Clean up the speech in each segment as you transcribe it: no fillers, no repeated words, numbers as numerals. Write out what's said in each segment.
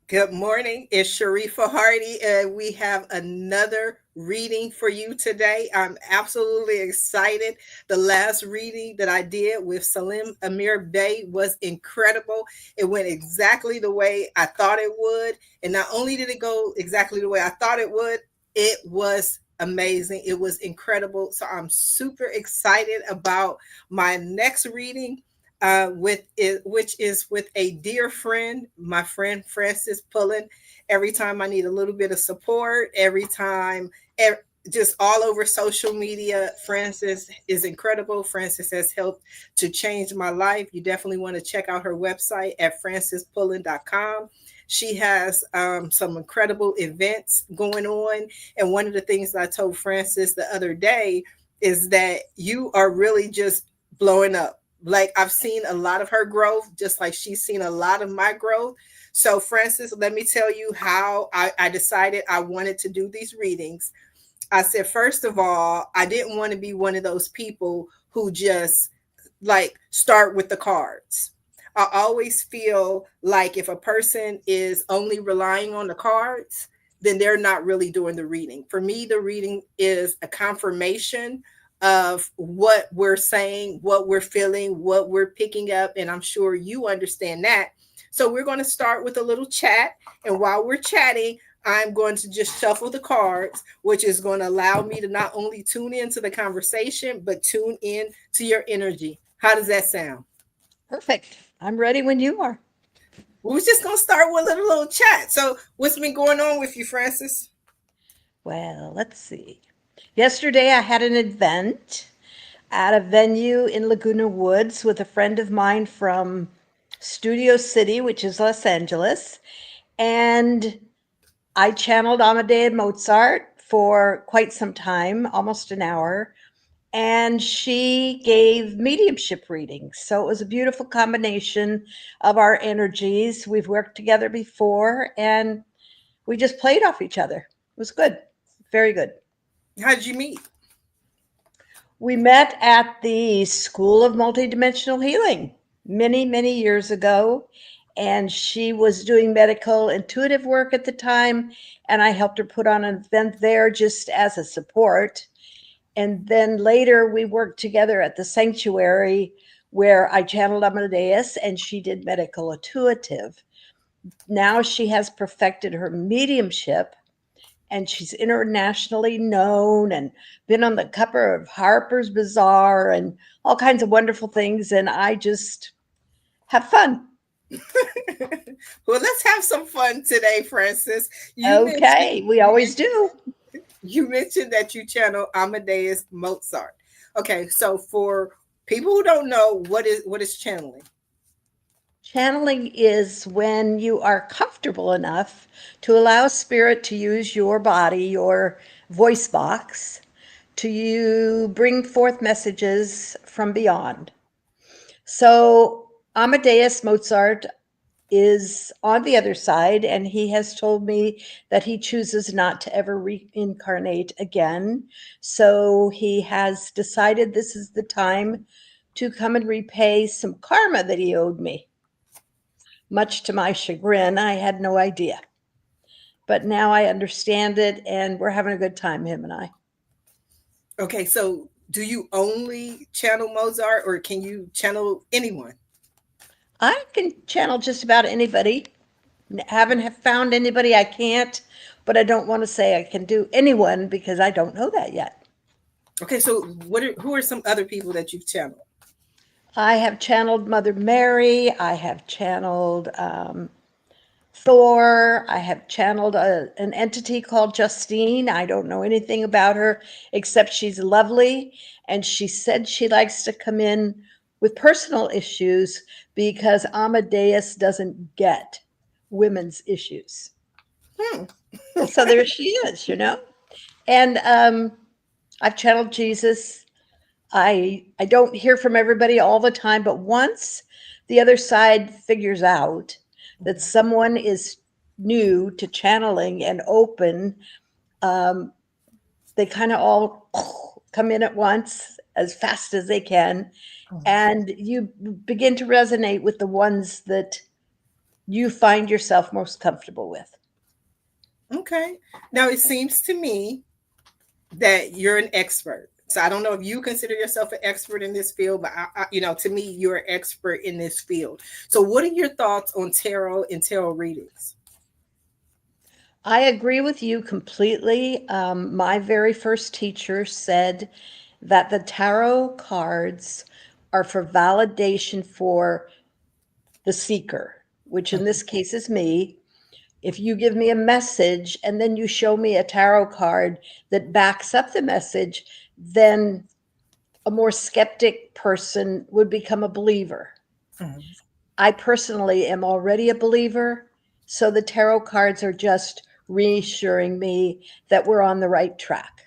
Good morning. It's Sharifah Hardie, and we have another reading for you today. I'm absolutely excited. The last reading that I did with Salim Amir Bey was incredible. It went exactly the way I thought it would. And not only did it go exactly the way I thought it would, it was amazing. It was incredible. So I'm super excited about my next reading with it, which is with a dear friend, my friend Francis Pullin. Every time I need a little bit of support, every time, just all over social media, Francis is incredible. Francis has helped to change my life. You definitely want to check out her website at francispullin.com. She has some incredible events going on. And one of the things that I told Francis the other day is that you are really just blowing up. Like, I've seen a lot of her growth, just like she's seen a lot of my growth. So, Francis, let me tell you how I decided I wanted to do these readings. I said, first of all, I didn't want to be one of those people who just like start with the cards. I always feel like if a person is only relying on the cards, then they're not really doing the reading. For me, the reading is a confirmation of what we're saying, what we're feeling, what we're picking up. And I'm sure you understand that. So we're going to start with a little chat. And while we're chatting, I'm going to just shuffle the cards, which is going to allow me to not only tune into the conversation, but tune in to your energy. How does that sound? Perfect. I'm ready when you are. We was just going to start with a little chat. So, what's been going on with you, Francis? Well, let's see. Yesterday I had an event at a venue in Laguna Woods with a friend of mine from Studio City, which is Los Angeles. And I channeled Amadeus Mozart for quite some time, almost an hour. And she gave mediumship readings. So it was a beautiful combination of our energies. We've worked together before and we just played off each other. It was good, very good. How did you meet? We met at the School of Multidimensional Healing many, many years ago. And she was doing medical intuitive work at the time. And I helped her put on an event there just as a support. And then later we worked together at the sanctuary where I channeled Amadeus and she did medical intuitive. Now she has perfected her mediumship and she's internationally known and been on the cover of Harper's Bazaar and all kinds of wonderful things. And I just have fun. Well, let's have some fun today, Francis. Okay, we always do. You mentioned that you channel Amadeus Mozart. Okay, so for people who don't know, what is channeling? Channeling is when you are comfortable enough to allow spirit to use your body, your voice box, to you bring forth messages from beyond. So Amadeus Mozart is on the other side, and he has told me that he chooses not to ever reincarnate again. So he has decided this is the time to come and repay some karma that he owed me. Much to my chagrin, I had no idea. But now I understand it, and we're having a good time, him and I. Okay, so do you only channel Mozart or can you channel anyone? I can channel just about anybody. Haven't have found anybody I can't, but I don't want to say I can do anyone because I don't know that yet. Okay, so who are some other people that you've channeled? I have channeled Mother Mary. I have channeled Thor. I have channeled an entity called Justine. I don't know anything about her except she's lovely. And she said she likes to come in with personal issues because Amadeus doesn't get women's issues. Hmm. So there she is. And I've channeled Jesus. I don't hear from everybody all the time, but once the other side figures out that someone is new to channeling and open, um, they kind of all come in at once as fast as they can, and you begin to resonate with the ones that you find yourself most comfortable with. Okay. Now it seems to me that you're an expert. So I don't know if you consider yourself an expert in this field, but to me, you're an expert in this field. So what are your thoughts on tarot and tarot readings? I agree with you completely. My very first teacher said that the tarot cards are for validation for the seeker, which in Mhm. this case is me. If you give me a message and then you show me a tarot card that backs up the message, then a more skeptic person would become a believer. Mhm. I personally am already a believer, so the tarot cards are just reassuring me that we're on the right track.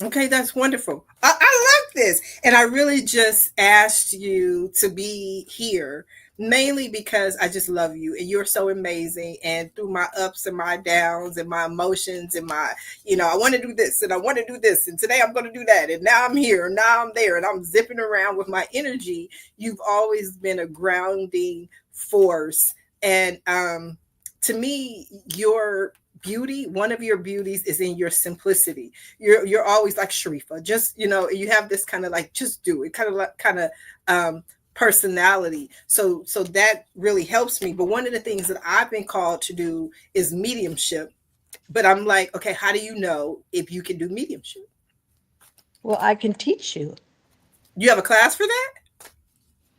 Okay, that's wonderful. I love this. And I really just asked you to be here mainly because I just love you and you're so amazing. And through my ups and my downs and my emotions and I want to do this and I want to do this. And today I'm going to do that. And now I'm here. And now I'm there. And I'm zipping around with my energy. You've always been a grounding force. And to me, your beauty, one of your beauties is in your simplicity. You're always like Sharifah, just you have this kind of like just do it, kind of like um personality. So that really helps me. But one of the things that I've been called to do is mediumship. But I'm like, okay, how do you know if you can do mediumship? Well, I can teach you. You have a class for that?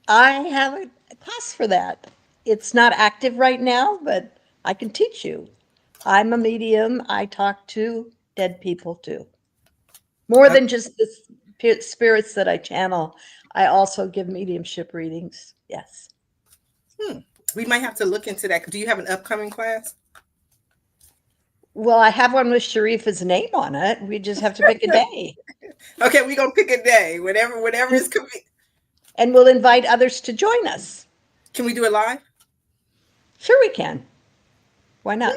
I have a class for that. It's not active right now, but I can teach you. I'm a medium. I talk to dead people too. More Uh, than just the spirits that I channel, I also give mediumship readings. Yes. hmm. We might have to look into that. Do you have an upcoming class? Well, I have one with Sharifah's name on it. We just have to pick a day. Okay, we're gonna pick a day, whatever is And, convenient. and we'll invite others to join us. Can we do it live? Sure, we can. Why not?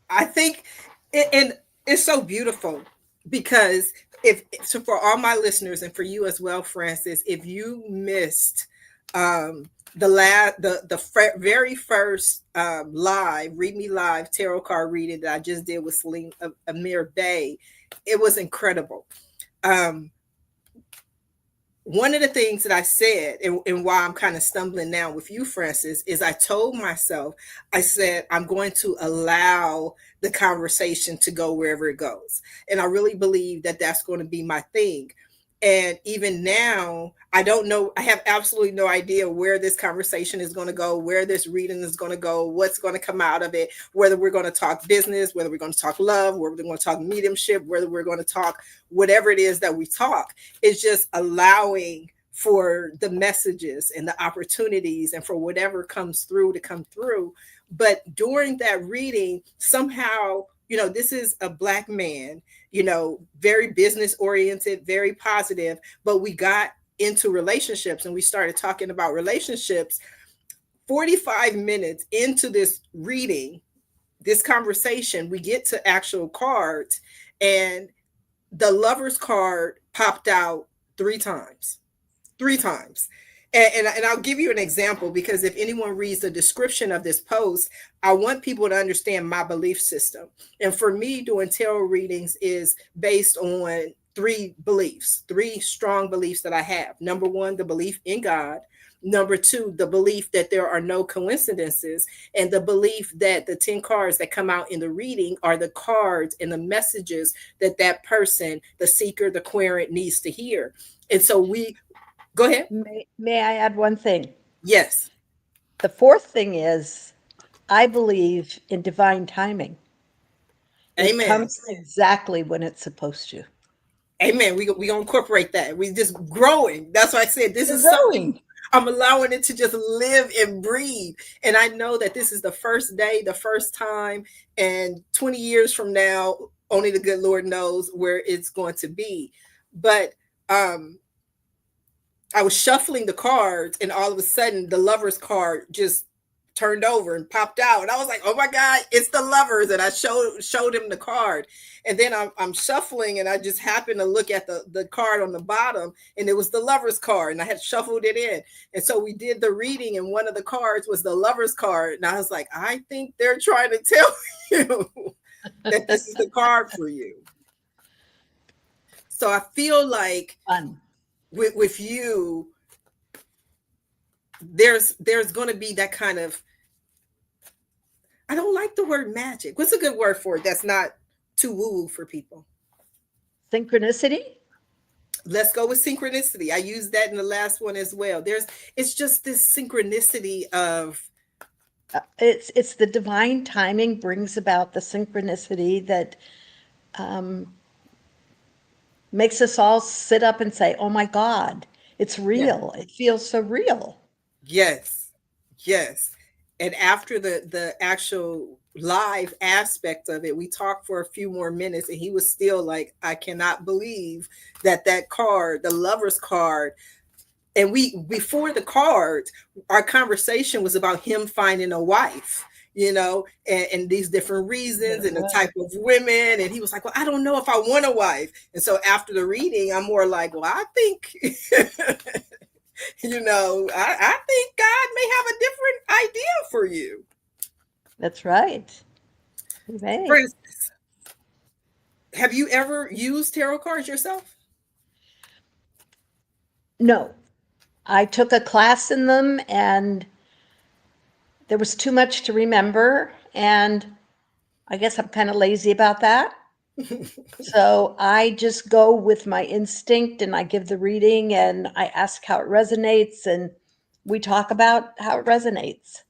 I think, and it's so beautiful because if so for all my listeners and for you as well, Francis, if you missed very first live read me live tarot card reading that I just did with Salim Amir Bey, it was incredible. Um, One of the things that I said, and why I'm kind of stumbling now with you, Francis, is I told myself, I said, I'm going to allow the conversation to go wherever it goes. And I really believe that that's going to be my thing. And even now, I don't know, I have absolutely no idea where this conversation is going to go, where this reading is going to go, what's going to come out of it, whether we're going to talk business, whether we're going to talk love, whether we're going to talk mediumship, whether we're going to talk whatever it is that we talk. It's just allowing for the messages and the opportunities and for whatever comes through to come through. But during that reading, somehow, this is a Black man, very business oriented, very positive, but we got into relationships and we started talking about relationships. 45 minutes into this reading, this conversation, we get to actual cards, and the lover's card popped out 3 times. 3 times. And I'll give you an example, because if anyone reads the description of this post, I want people to understand my belief system. And for me, doing tarot readings is based on three strong beliefs that I have. Number one, the belief in God. Number two, the belief that there are no coincidences, and the belief that the 10 cards that come out in the reading are the cards and the messages that that person, the seeker, the querent, needs to hear. And so we go ahead. May I add one thing? Yes. The fourth thing is I believe in divine timing. It Amen. comes exactly when it's supposed to. Amen. We gonna incorporate that. We just growing. That's why I said this We're is something growing. I'm allowing it to just live and breathe. And I know that this is the first day, the first time, and 20 years from now, only the good Lord knows where it's going to be. But I was shuffling the cards, and all of a sudden, the lover's card just turned over and popped out. And I was like, oh my God, it's the lovers. And I showed him the card. And then I'm shuffling and I just happened to look at the card on the bottom and it was the lovers card and I had shuffled it in. And so we did the reading and one of the cards was the lovers card. And I was like, I think they're trying to tell you that this is the card for you. So I feel like Fun. with you, there's going to be that kind of, I don't like the word magic. What's a good word for it that's not too woo woo for people? Synchronicity? Let's go with synchronicity. I used that in the last one as well. It's just this synchronicity of, It's the divine timing brings about the synchronicity that makes us all sit up and say, "Oh my God, it's yeah, real. It feels so real." yes, yes. And after the actual live aspect of it, we talked for a few more minutes, and he was still like, "I cannot believe that card, the lover's card." And we before the cards, our conversation was about him finding a wife, and these different reasons and the type of women. And he was like, well, I don't know if I want a wife. And so after the reading, I'm more like, well, I think I think God may have a different idea for you. That's right. For Right. instance, have you ever used tarot cards yourself? No, I took a class in them and there was too much to remember. And I guess I'm kind of lazy about that. So I just go with my instinct and I give the reading and I ask how it resonates and we talk about how it resonates.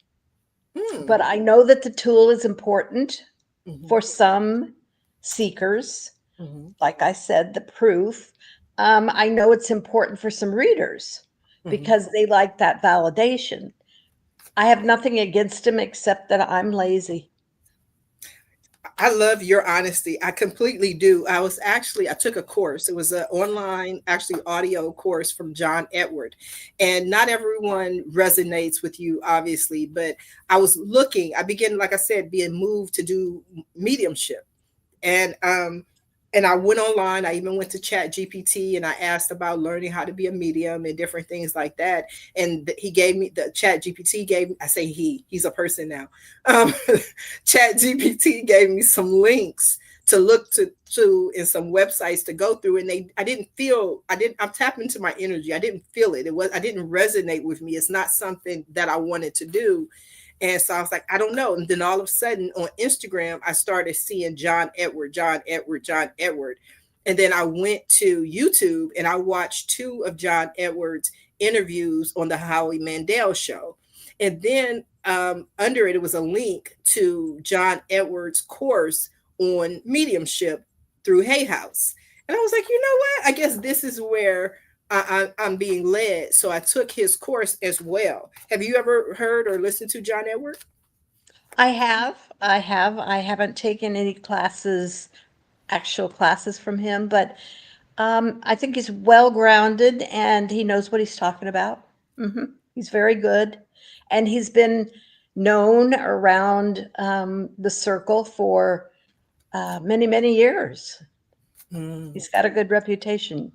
Hmm. But I know that the tool is important Hmm. for some seekers. Hmm. Like I said, the proof. I know it's important for some readers Hmm. because they like that validation. I have nothing against them except that I'm lazy. I love your honesty. I completely do. I took a course. It was an online, actually audio course from John Edward. And not everyone resonates with you, obviously, but I began, like I said, being moved to do mediumship. And I went online. I even went to Chat GPT and I asked about learning how to be a medium and different things like that. And he gave me the Chat GPT gave I say he's a person now. um, Chat GPT gave me some links to look to and some websites to go through. And I'm tapping into my energy. I didn't feel it. I didn't resonate with me. It's not something that I wanted to do. And so I was like, I don't know. And then all of a sudden on Instagram, I started seeing John Edward, John Edward, John Edward. And then I went to YouTube and I watched two of John Edward's interviews on the Howie Mandel show. And then under it, it was a link to John Edward's course on mediumship through Hay House. And I was like, you know what? I guess this is where I'm being led. So I took his course as well. Have you ever heard or listened to John Edward? I haven't taken any classes, actual classes from him, but I think he's well grounded and he knows what he's talking about. He's very good. And he's been known around the circle for many, many years. Mm. He's got a good reputation.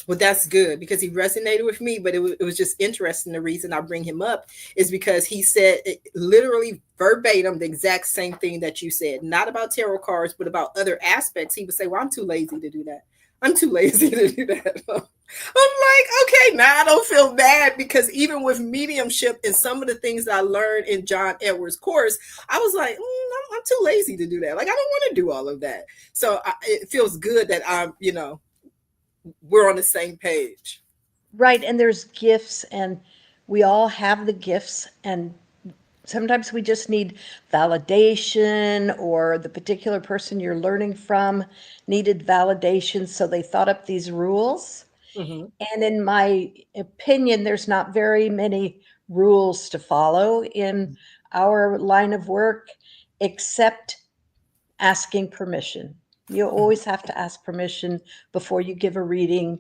Well, that's good because he resonated with me. But it was just interesting. The reason I bring him up is because he said literally verbatim the exact same thing that you said, not about tarot cards, but about other aspects. He would say, well, I'm too lazy to do that. I'm too lazy to do that. I'm like, okay, now I don't feel bad because even with mediumship and some of the things that I learned in John Edwards' course, I was like, I'm too lazy to do that. Like, I don't want to do all of that. So it feels good that we're on the same page. Right. And there's gifts, and we all have the gifts. And sometimes we just need validation, or the particular person you're learning from needed validation. So they thought up these rules. Mm-hmm. And in my opinion, there's not very many rules to follow in our line of work except asking permission. You always have to ask permission before you give a reading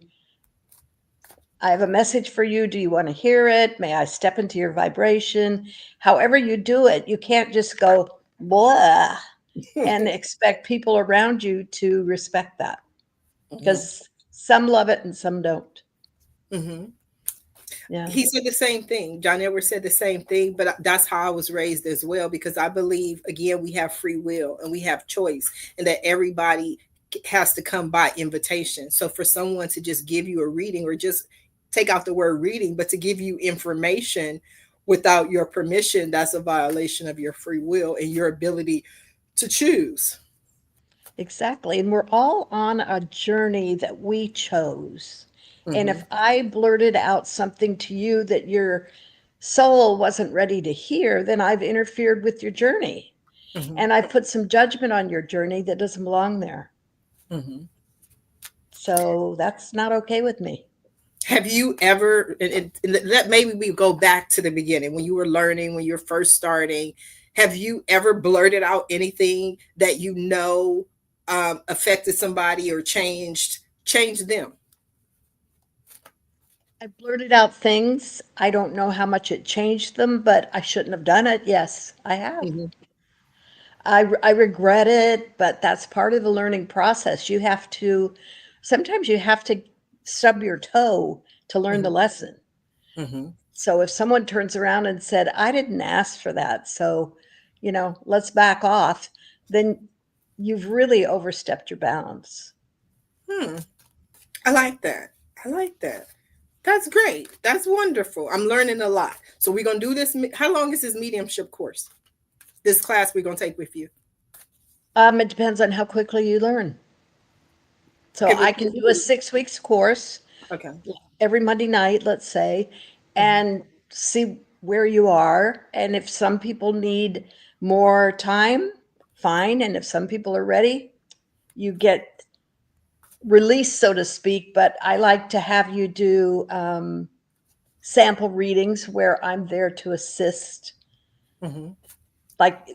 I have a message for you. Do you want to hear it? May I step into your vibration? However you do it, you can't just go blah and expect people around you to respect that Mhm. because some love it and some don't. Mhm. Yeah, He said the same thing. John Edwards said the same thing, but that's how I was raised as well, because I believe, again, we have free will and we have choice, and that everybody has to come by invitation. So for someone to just give you a reading, or just take out the word reading, but to give you information without your permission, that's a violation of your free will and your ability to choose. exactly. And we're all on a journey that we chose. And Hmm. if I blurted out something to you that your soul wasn't ready to hear, then I've interfered with your journey. Hmm. And I've put some judgment on your journey that doesn't belong there. Hmm. So that's not okay with me. Have you ever, and that maybe we go back to the beginning when you were learning, when you were first starting, have you ever blurted out anything that affected somebody or changed them? I blurted out things. I don't know how much it changed them, but I shouldn't have done it. Yes, I have. Hmm. I regret it, but that's part of the learning process. Sometimes you have to stub your toe to learn the Hmm. lesson. Hmm. So if someone turns around and said, I didn't ask for that, so, let's back off, then you've really overstepped your bounds. Hmm. I like that. I like that. That's great. That's wonderful. I'm learning a lot. So we're gonna do this. How long is this mediumship course? This class we're gonna take with you? It depends on how quickly you learn. So Okay. I can do a 6 weeks course Okay. every Monday night, let's say, Hmm. and see where you are. And if some people need more time, fine. And if some people are ready, you get released, so to speak. But I like to have you do sample readings where I'm there to assist, Hmm. like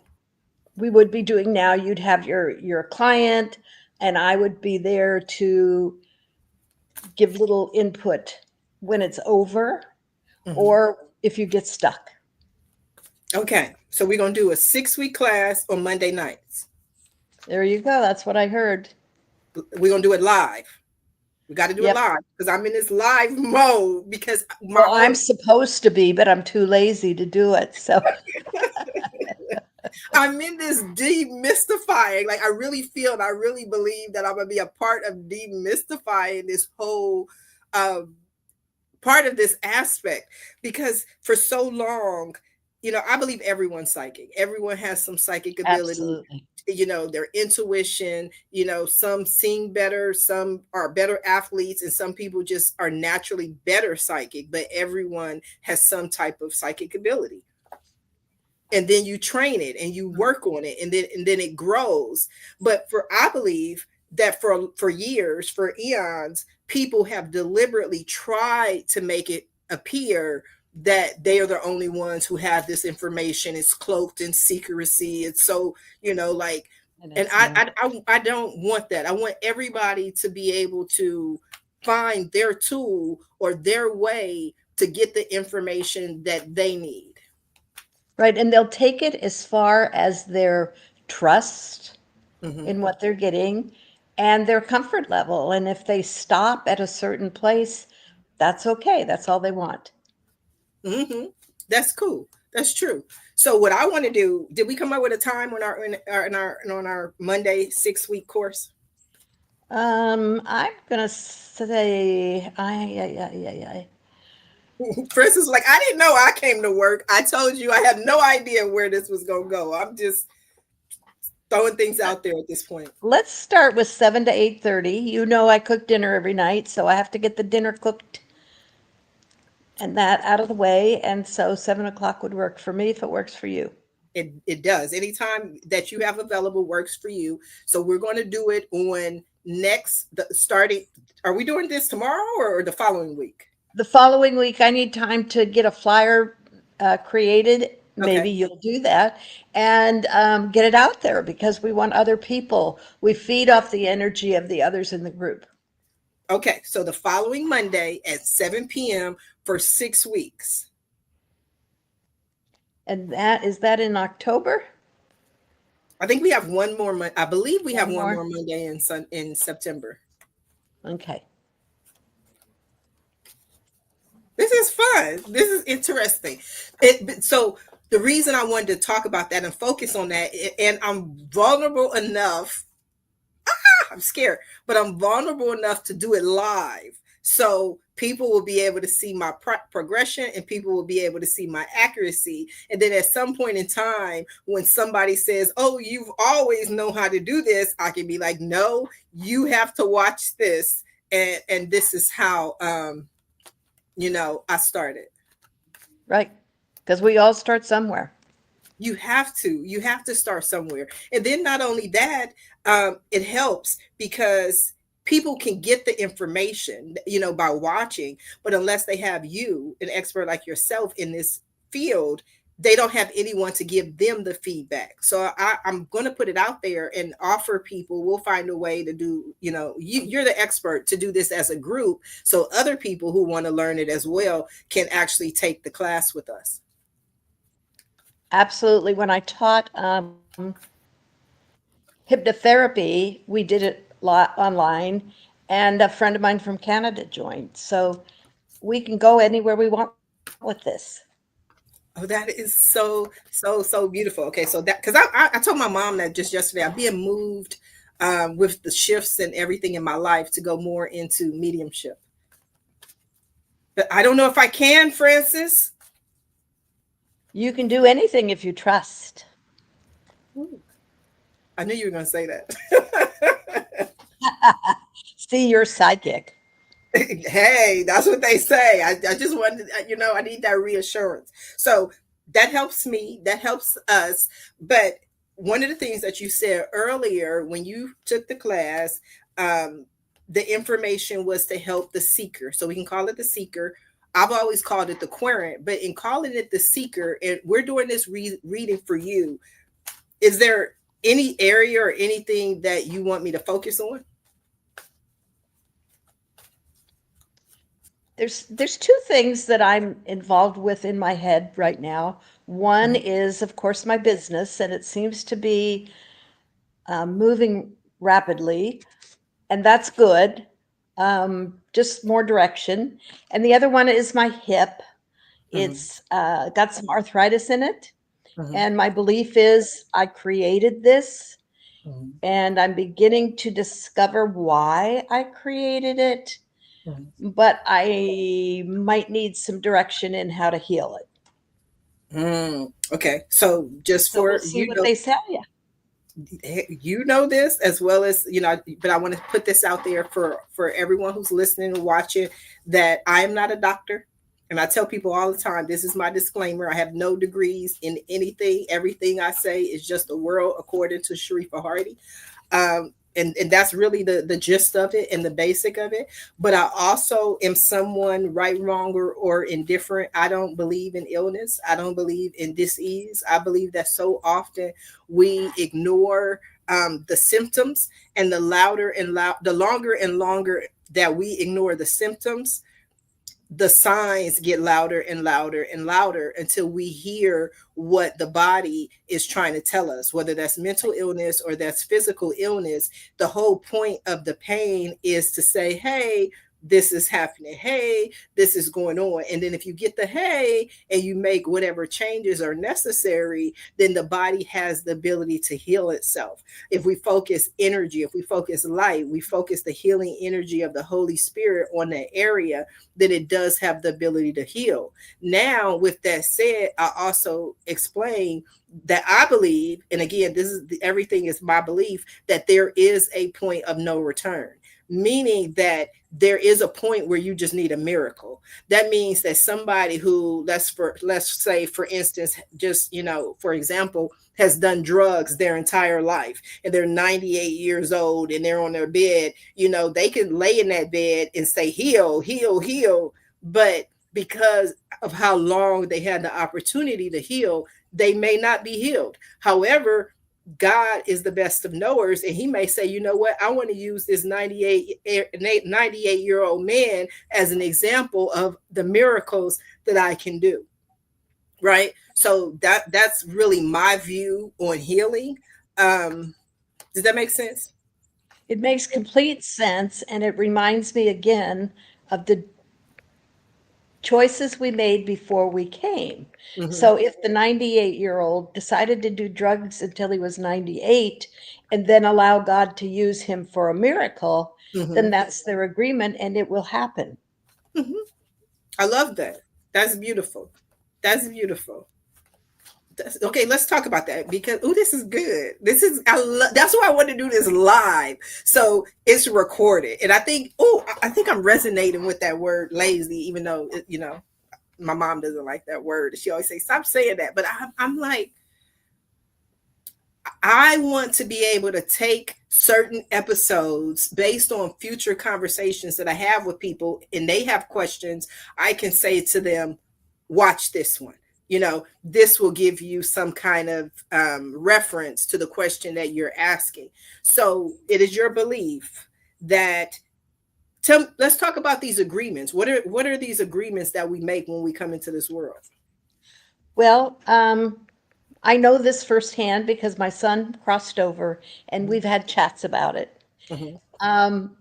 we would be doing now. You'd have your client, and I would be there to give little input when it's over Hmm. or if you get stuck. Okay, so we're gonna do a 6 week class on Monday nights. There you go. That's what I heard. We're gonna do it live. We got to do it Yep. live because I'm in this live mode, because my Well, whole I'm supposed to be, but I'm too lazy to do it. So, I'm in this demystifying. Like, I really feel and I really believe that I'm gonna be a part of demystifying this whole um, part of this aspect, because for so long, I believe everyone's psychic. Everyone has some psychic ability, absolutely. their intuition, some sing better, some are better athletes, and some people just are naturally better psychic, but everyone has some type of psychic ability. And then you train it and you work on it, and then it grows. But I believe that for years, for eons, people have deliberately tried to make it appear that they are the only ones who have this information. It's cloaked in secrecy. It's so, like, And and it's not. I don't want that. I want everybody to be able to find their tool or their way to get the information that they need. Right. And they'll take it as far as their trust Hmm. in what they're getting and their comfort level. And if they stop at a certain place, that's okay. That's all they want. Hmm. That's cool. That's true. So what I want to do, did we come up with a time on our Monday 6 week course? I'm gonna say, I. Chris is like, I didn't know I came to work. I told you I had no idea where this was gonna go. I'm just throwing things out there at this point. Let's start with 7 to 8:30. You know, I cook dinner every night, so I have to get the dinner cooked and that out of the way. And so 7 o'clock would work for me if it works for you. It does. Anytime that you have available works for you. So we're going to do it on starting. Are we doing this tomorrow or the following week? The following week, I need time to get a flyer created. Maybe Okay. you'll do that and get it out there because we want other people. We feed off the energy of the others in the group. Okay, so the following Monday at 7 p.m. for 6 weeks. And that in October? I think we have one more. I believe we have One one more? more Monday in September. Okay. This is fun. This is interesting. So the reason I wanted to talk about that and focus on that, and I'm vulnerable enough. I'm scared, but I'm vulnerable enough to do it live. So people will be able to see my progression and people will be able to see my accuracy. And then at some point in time, when somebody says, "Oh, you've always know how to do this," I can be like, "No, you have to watch this." And this is how I started. Right. Because we all start somewhere. You have to start somewhere. And then not only that, it helps because people can get the information, by watching, but unless they have you, an expert like yourself in this field, they don't have anyone to give them the feedback. So I'm going to put it out there and offer people, we'll find a way to do, you're the expert to do this as a group, so other people who want to learn it as well can actually take the class with us. Absolutely. When I taught hypnotherapy, we did it online, and a friend of mine from Canada joined. So we can go anywhere we want with this. Oh, that is so, so, so beautiful. Okay, so that, because I told my mom that just yesterday, I'm being moved with the shifts and everything in my life to go more into mediumship. But I don't know if I can, Francis. You can do anything if you trust. Ooh, I knew you were going to say that. See, you're psychic. Hey, that's what they say. I just wanted, I need that reassurance. So that helps me, that helps us. But one of the things that you said earlier when you took the class, um, the information was to help the seeker. So we can call it the seeker. I've always called it the querent, but in calling it the seeker, and we're doing this reading for you, is there any area or anything that you want me to focus on? There's two things that I'm involved with in my head right now. One Mhm. is, of course, my business, and it seems to be moving rapidly, and that's good. Just more direction. And the other one is my hip. Mhm. It's got some arthritis in it, Mhm. and my belief is I created this, Mhm. and I'm beginning to discover why I created it, Mhm. but I might need some direction in how to heal it. Okay, so just So we'll for see what they tell you. this as well as but I want to put this out there for everyone who's listening and watching, that I am not a doctor. And I tell people all the time, this is my disclaimer: I have no degrees in anything. Everything I say is just a world according to Sharifah Hardie. And that's really the gist of it and the basic of it. But I also am someone, right, wrong, or indifferent. I don't believe in illness. I don't believe in disease. I believe that so often we ignore the symptoms, and the longer and longer that we ignore the symptoms, the signs get louder and louder and louder until we hear what the body is trying to tell us, whether that's mental illness or that's physical illness. The whole point of the pain is to say, hey, this is happening. Hey, this is going on. And then if you get the hey and you make whatever changes are necessary, then the body has the ability to heal itself. If we focus energy, if we focus light, we focus the healing energy of the Holy Spirit on that area, then it does have the ability to heal. Now, with that said, I also explain that I believe, and again, this is everything is my belief, that there is a point of no return, meaning that there is a point where you just need a miracle. That means that somebody who, let's say for instance, just for example, has done drugs their entire life and they're 98 years old and they're on their bed, they can lay in that bed and say heal, heal, heal. But because of how long they had the opportunity to heal, they may not be healed. However, God is the best of knowers, and he may say, you know what, I want to use this 98-year-old man as an example of the miracles that I can do, right? So that's really my view on healing. Does that make sense? It makes complete sense, and it reminds me again of the choices we made before we came. Mm-hmm. So if the 98-year-old decided to do drugs until he was 98 and then allow God to use him for a miracle, Mm-hmm. then that's their agreement and it will happen. Mm-hmm. I love that. That's beautiful. That's beautiful. Okay, let's talk about that because oh, this is good. This is that's why I want to do this live. So it's recorded, and I think I think I'm resonating with that word lazy, even though my mom doesn't like that word. She always say stop saying that, but I'm like I want to be able to take certain episodes based on future conversations that I have with people and they have questions. I can say to them, watch this one. This will give you some kind of reference to the question that you're asking. So it is your belief that let's talk about these agreements. What are these agreements that we make when we come into this world? Well, I know this firsthand because my son crossed over and Mm-hmm. we've had chats about it. Mm-hmm. Um,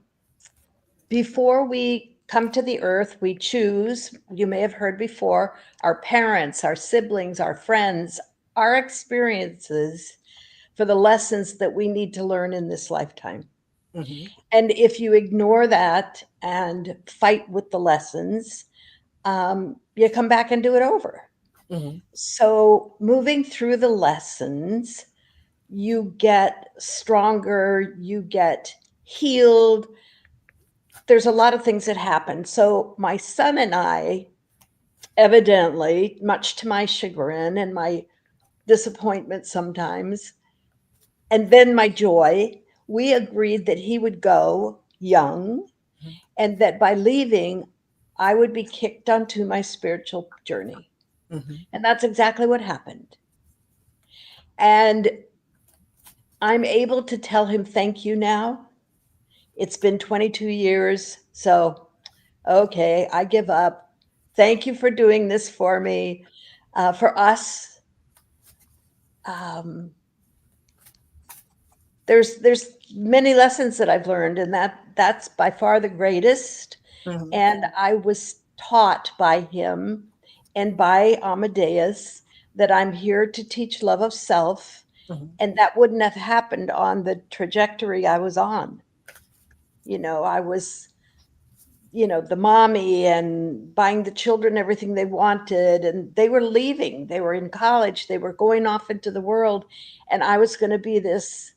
Before we come to the earth, we choose, you may have heard before, our parents, our siblings, our friends, our experiences for the lessons that we need to learn in this lifetime. Mm-hmm. And if you ignore that and fight with the lessons, you come back and do it over. Mm-hmm. So, moving through the lessons, you get stronger, you get healed. There's a lot of things that happen. So, my son and I, evidently, much to my chagrin and my disappointment sometimes, and then my joy, we agreed that he would go young and that by leaving, I would be kicked onto my spiritual journey. Mm-hmm. And that's exactly what happened. And I'm able to tell him thank you now. It's been 22 years. So, okay, I give up. Thank you for doing this for me. For us, um, there's many lessons that I've learned, and that's by far the greatest. Mm-hmm. And I was taught by him and by Amadeus that I'm here to teach love of self, Mm-hmm. and that wouldn't have happened on the trajectory I was on. I was, the mommy and buying the children everything they wanted, and they were leaving. They were in college, they were going off into the world, and I was going to be this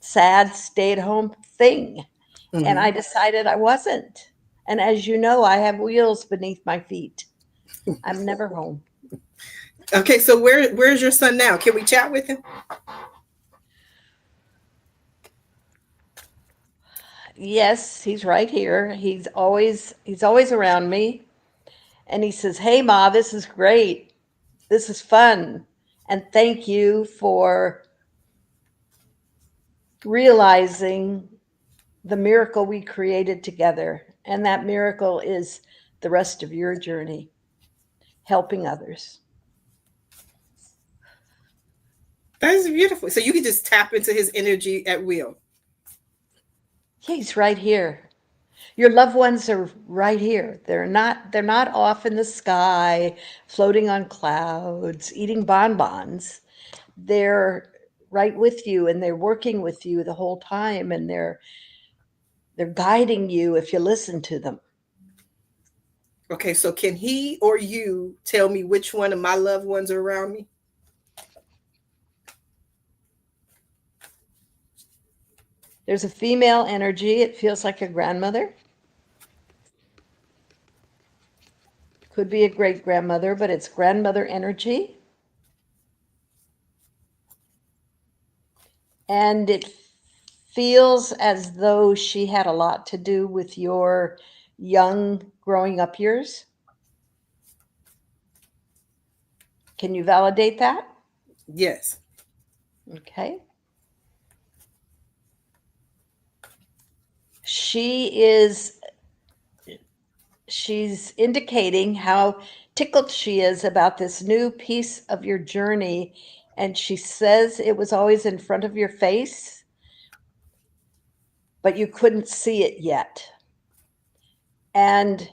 sad stay at home thing. And Mm-hmm. I decided I wasn't. And as you know, I have wheels beneath my feet. I'm never home. Okay, so where's your son now? Can we chat with him? Yes, he's right here. He's always around me. And he says, "Hey Ma, this is great. This is fun. And thank you for realizing the miracle we created together. And that miracle is the rest of your journey, helping others." That is beautiful. So you can just tap into his energy at will. Yeah, he's right here. Your loved ones are right here. They're not off in the sky, floating on clouds, eating bonbons. They're right with you and they're working with you the whole time and they're guiding you if you listen to them. Okay, so can he or you tell me which one of my loved ones are around me? There's a female energy. It feels like a grandmother. Could be a great grandmother, but it's grandmother energy. And it feels as though she had a lot to do with your young growing up years. Can you validate that? Yes. Okay. She is she's indicating how tickled she is about this new piece of your journey, and she says it was always in front of your face, but you couldn't see it yet. And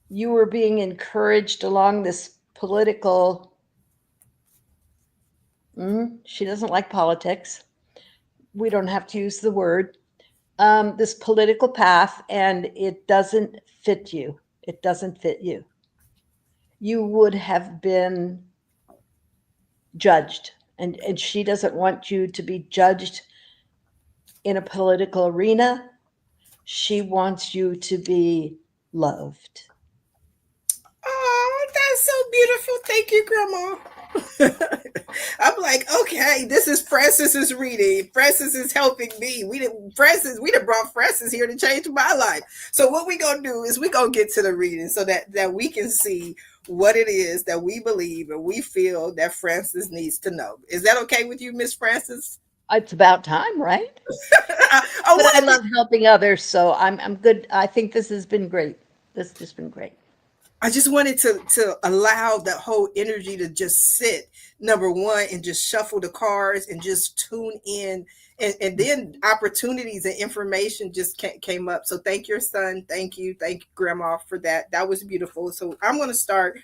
you were being encouraged along this political, she doesn't like politics. We don't have to use the word, this political path, and it doesn't fit you. It doesn't fit you. You would have been judged, and she doesn't want you to be judged in a political arena. She wants you to be loved. Oh, that's so beautiful. Thank you, Grandma. I'm like, okay, this is Francis's reading. Francis is helping me. We done brought Francis here to change my life. So what we gonna do is we gonna get to the reading so that we can see what it is that we believe and we feel that Francis needs to know. Is that okay with you, Miss Francis? It's about time, right? I But I want to love helping others, so I'm good. I think this has been great. This has just been great. I just wanted to allow that whole energy to just sit, number one, and just shuffle the cards and just tune in. And then opportunities and information just came up. So thank your son. Thank you, Grandma, for that. That was beautiful. So I'm going to start.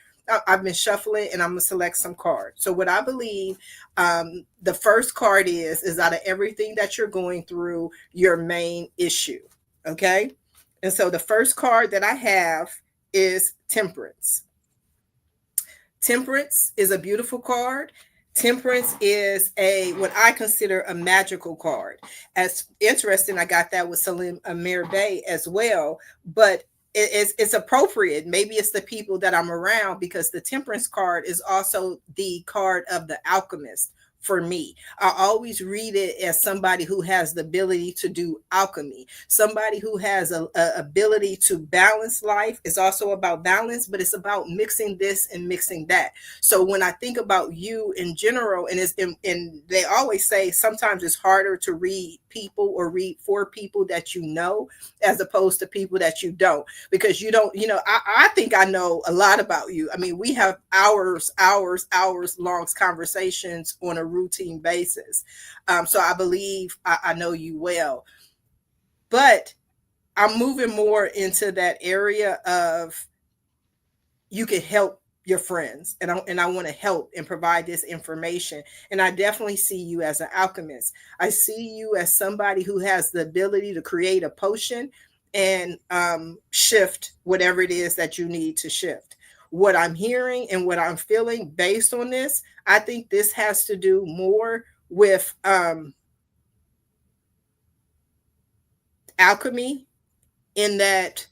I've been shuffling and I'm going to select some cards. So what I believe, the first card is out of everything that you're going through, your main issue. Okay. And so the first card that I have is Temperance. Temperance is a beautiful card. Temperance is a what I consider a magical card. As interesting, I got that with Salim Amir Bey as well, but it's appropriate. Maybe it's the people that I'm around because the Temperance card is also the card of the alchemist for me. I always read it as somebody who has the ability to do alchemy, somebody who has a ability to balance life. It's also about balance, but it's about mixing this and mixing that. So when I think about you in general, and they always say sometimes it's harder to read people or read for people that you know as opposed to people that you don't, because you don't, I think I know a lot about you. I mean, we have hours long conversations on a routine basis. So I believe I know you well, but I'm moving more into that area of you can help your friends, and I want to help and provide this information. And I definitely see you as an alchemist. I see you as somebody who has the ability to create a potion and shift whatever it is that you need to shift. What I'm hearing and what I'm feeling based on this, I think this has to do more with alchemy, in that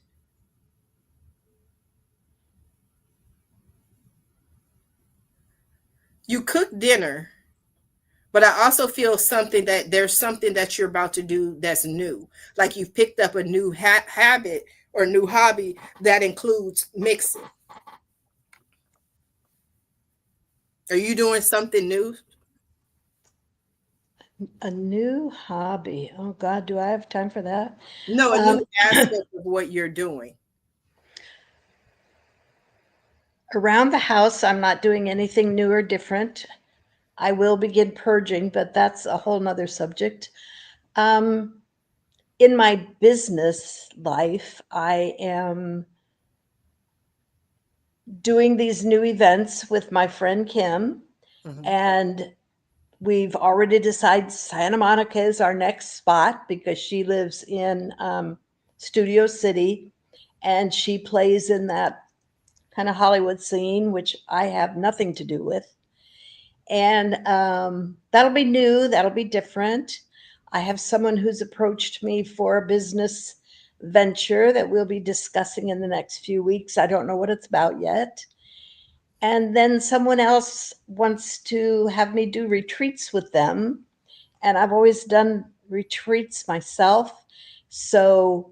you cook dinner, but I also feel something that there's something that you're about to do that's new. Like you've picked up a new habit or new hobby that includes mixing. Are you doing something new? A new hobby. Oh God, do I have time for that? No, a new Um, aspect of what you're doing. Around the house, I'm not doing anything new or different. I will begin purging, but that's a whole nother subject. Um, in my business life, I am doing these new events with my friend Kim, Mhm. and we've already decided Santa Monica is our next spot because she lives in Studio City and she plays in that kind of Hollywood scene, which I have nothing to do with. And that'll be new, that'll be different. I have someone who's approached me for a business venture that we'll be discussing in the next few weeks. I don't know what it's about yet. And then someone else wants to have me do retreats with them. And I've always done retreats myself. So,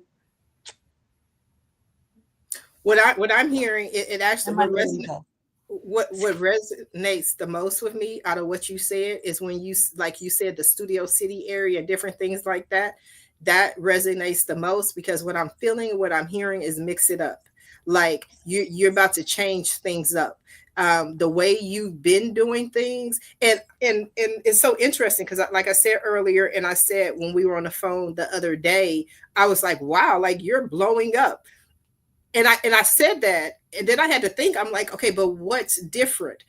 What I'm hearing, it actually am I getting told? what resonates the most with me out of what you said is when you, like you said, the Studio City area and different things like that. that resonates the most, because what I'm feeling, what I'm hearing is mix it up. Like you're about to change things up. The way you've been doing things, and it's so interesting because, like I said earlier, and I said when we were on the phone the other day, I was like, wow, like you're blowing up. And I said that, and then I had to think. I'm like, okay, but what's different?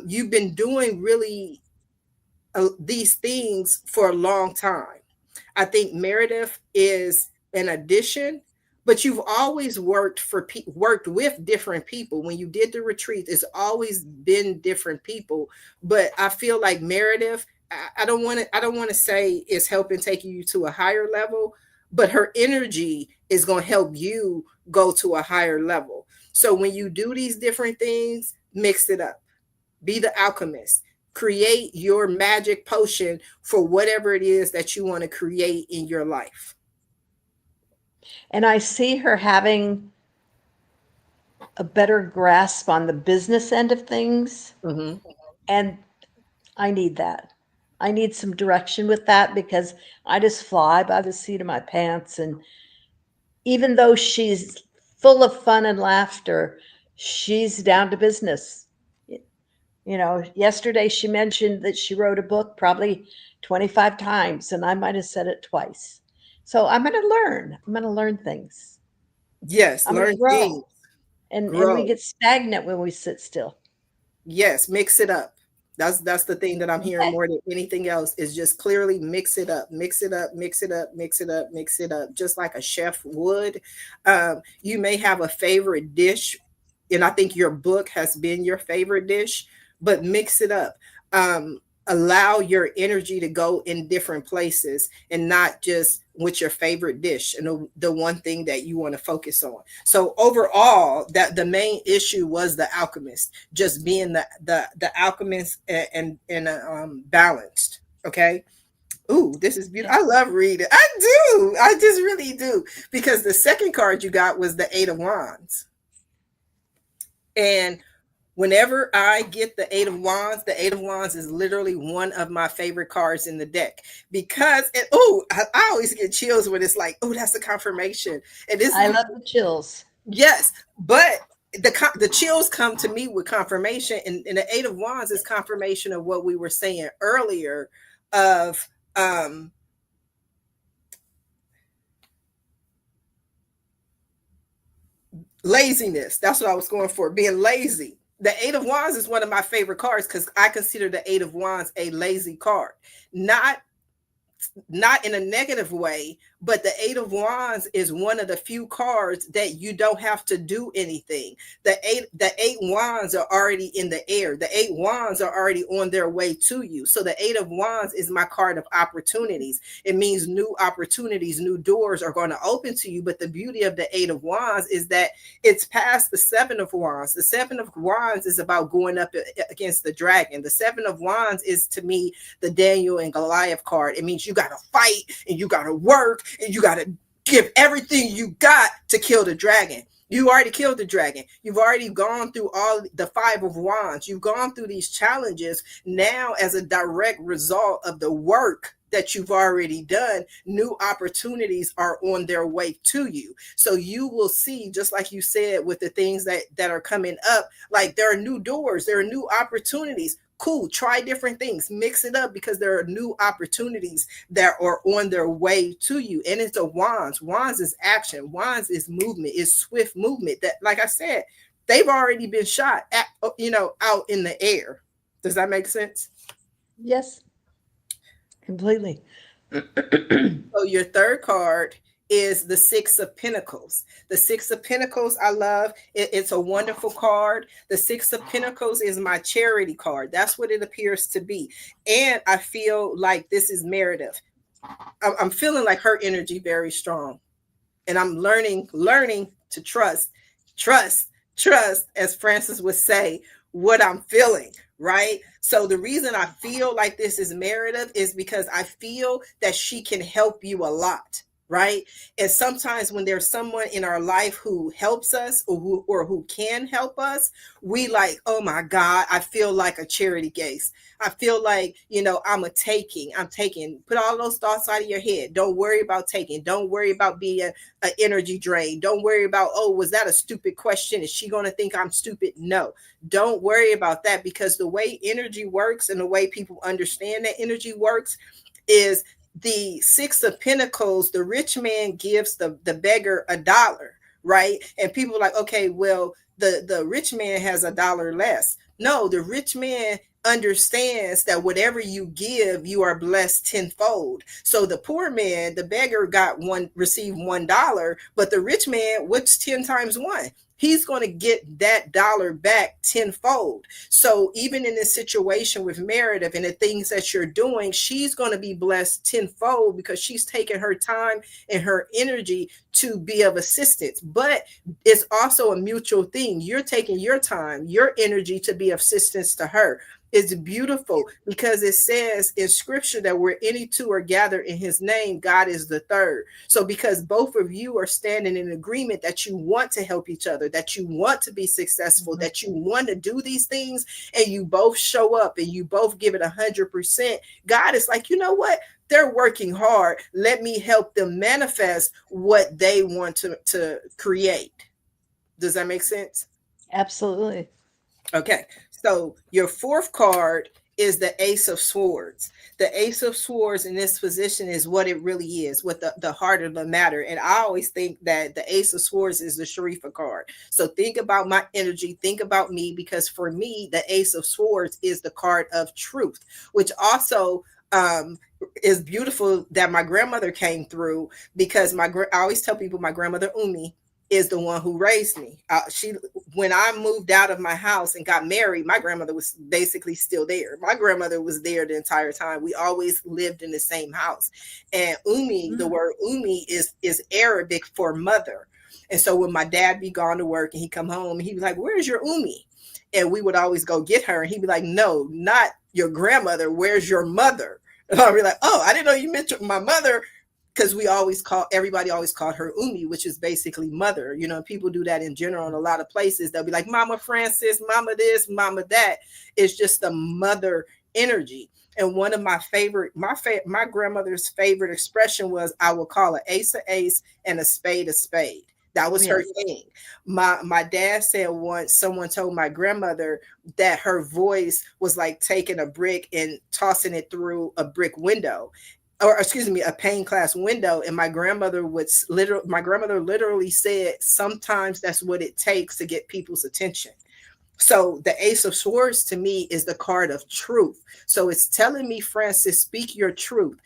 You've been doing really these things for a long time. I think Meredith is an addition, but you've always worked with different people. When you did the retreat, it's always been different people. But I feel like Meredith, I don't want to. I don't want to say is helping taking you to a higher level, but her energy is going to help you go to a higher level. So when you do these different things, mix it up. Be the alchemist. Create your magic potion for whatever it is that you want to create in your life. And I see her having a better grasp on the business end of things. Hmm. And I need that. I need some direction with that because I just fly by the seat of my pants. And even though she's full of fun and laughter, she's down to business. You know, yesterday she mentioned that she wrote a book probably 25 times, and I might have said it twice. So I'm going to learn. I'm going to learn things. Yes, I'm going to learn things, grow. And we grow. get stagnant when we sit still. Yes, mix it up. That's the thing that I'm hearing Okay. more than anything else is just clearly mix it up, mix it up, mix it up, mix it up, mix it up, just like a chef would. You may have a favorite dish, and I think your book has been your favorite dish, but mix it up. Allow your energy to go in different places and not just with your favorite dish and the one thing that you want to focus on. So overall, that the main issue was the alchemist, just being the alchemist and balanced. Okay. Ooh, this is beautiful. I love reading. I do. I just really do. Because the second card you got was the Eight of Wands. And whenever I get the Eight of Wands is literally one of my favorite cards in the deck because, and oh, I always get chills when it's like, oh, that's a confirmation. And this I is, love the chills. yes, but the chills come to me with confirmation, and the Eight of Wands is confirmation of what we were saying earlier of laziness. That's what I was going for, being lazy. The Eight of Wands is one of my favorite cards because I consider the Eight of Wands a lazy card. Not not in a negative way, but the Eight of Wands is one of the few cards that you don't have to do anything. The eight wands are already in the air. The eight wands are already on their way to you. So the Eight of Wands is my card of opportunities. It means new opportunities, new doors are going to open to you. But the beauty of the Eight of Wands is that it's past the Seven of Wands. The Seven of Wands is about going up against the dragon. The Seven of Wands is, to me, the Daniel and Goliath card. It means you got to fight and you got to work and you got to give everything you got to kill the dragon. You already killed the dragon. You've already gone through all the Five of Wands. You've gone through these challenges. Now, as a direct result of the work that you've already done, new opportunities are on their way to you. So you will see, just like you said, with the things that are coming up, like there are new doors, there are new opportunities. Cool, try different things, mix it up because there are new opportunities that are on their way to you. And it's a wands. Wands is action, wands is movement, is swift movement. That, like I said, they've already been shot at, out in the air. Does that make sense? Yes, completely. So your third card is the Six of Pentacles. The Six of Pentacles, I love. It's a wonderful card. The Six of Pentacles is my charity card. That's what it appears to be. And I feel like this is Meredith. I'm feeling like her energy very strong. And I'm learning to trust, as Francis would say, what I'm feeling, right? So the reason I feel like this is Meredith is because I feel that she can help you a lot. right? And sometimes when there's someone in our life who helps us, or who can help us, we like, oh my God, I feel like a charity case. I feel like, I'm taking. Put all those thoughts out of your head. Don't worry about taking. Don't worry about being an energy drain. Don't worry about, oh, was that a stupid question? Is she going to think I'm stupid? No, don't worry about that, because the way energy works and the way people understand that energy works is the Six of Pentacles. The rich man gives the beggar $1, right? And people are like, okay, well, the rich man has $1 less. No, the rich man understands that whatever you give, you are blessed tenfold. So the poor man, the beggar, received $1, but the rich man, what's 10 times one? He's going to get that dollar back tenfold. So even in this situation with Meredith and the things that you're doing, she's going to be blessed tenfold because she's taking her time and her energy to be of assistance. But it's also a mutual thing. You're taking your time, your energy to be of assistance to her. It's beautiful because it says in scripture that where any two are gathered in his name, God is the third. So because both of you are standing in agreement that you want to help each other, that you want to be successful, Mhm. that you want to do these things, and you both show up and you both give it 100%, God is like, you know what? They're working hard. Let me help them manifest what they want to create. Does that make sense? Absolutely. Okay, so your fourth card is the Ace of Swords. The Ace of Swords in this position is what it really is, what the heart of the matter. And I always think that the Ace of Swords is the Sharifah card. So think about my energy, think about me, because for me, the Ace of Swords is the card of truth, which also is beautiful that my grandmother came through, because I always tell people my grandmother Umi is the one who raised me. She When I moved out of my house and got married, my grandmother was basically still there. My grandmother was there the entire time. We always lived in the same house. And Umi, the Mm. word Umi is Arabic for mother. And so when my dad be gone to work and he come home, he was like, "Where's your Umi?" And we would always go get her. And he'd be like, "No, not your grandmother. Where's your mother?" And I'd be like, "Oh, I didn't know you meant my mother." Because everybody always called her Umi, which is basically mother. People do that in general in a lot of places. They'll be like, Mama Francis, Mama this, Mama that. It's just the mother energy. And one of my favorite, my grandmother's favorite expression was, "I will call an ace a ace and a spade a spade." That was her Yes. thing. My dad said once someone told my grandmother that her voice was like taking a brick and tossing it through a brick window, or excuse me, a pane glass window. And my grandmother literally said sometimes that's what it takes to get people's attention. So the Ace of Swords to me is the card of truth. So it's telling me, Francis, speak your truth.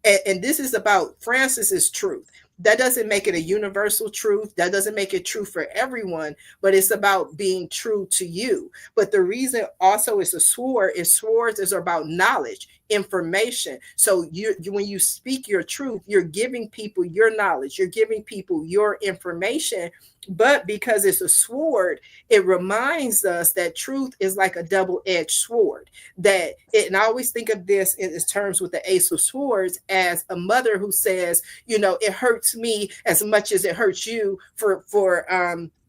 And this is about Francis's truth. That doesn't make it a universal truth. That doesn't make it true for everyone, but it's about being true to you. But the reason also it's a sword is swords is about knowledge, information. So when you speak your truth, you're giving people your knowledge, you're giving people your information. But because it's a sword, it reminds us that truth is like a double-edged sword. And I always think of this in terms with the Ace of Swords as a mother who says, it hurts me as much as it hurts you for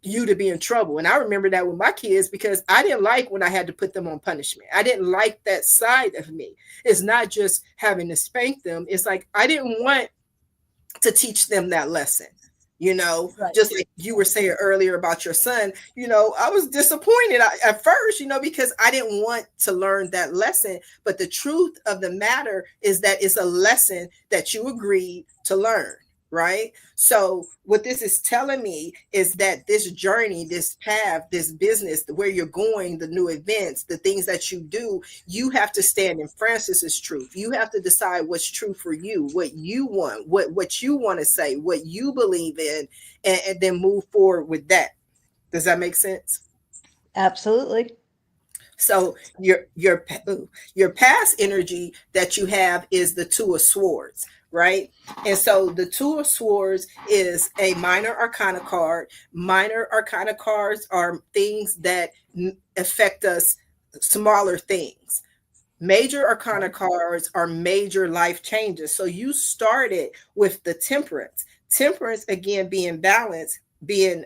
you to be in trouble. And I remember that with my kids, because I didn't like when I had to put them on punishment. I didn't like that side of me. It's not just having to spank them. It's like I didn't want to teach them that lesson. Right. Just like you were saying earlier about your son, I was disappointed at first, because I didn't want to learn that lesson. But the truth of the matter is that it's a lesson that you agreed to learn, right? So what this is telling me is that this journey, this path, this business, where you're going, the new events, the things that you do, you have to stand in Francis's truth. You have to decide what's true for you, what you want, what you want to say, what you believe in, and then move forward with that. Does that make sense? Absolutely. So your past energy that you have is the Two of Swords, right? And so the Two of Swords is a minor arcana card. Minor arcana cards are things that affect us, smaller things. Major arcana Right. cards are major life changes. So you started with the temperance. Temperance, again, being balance, being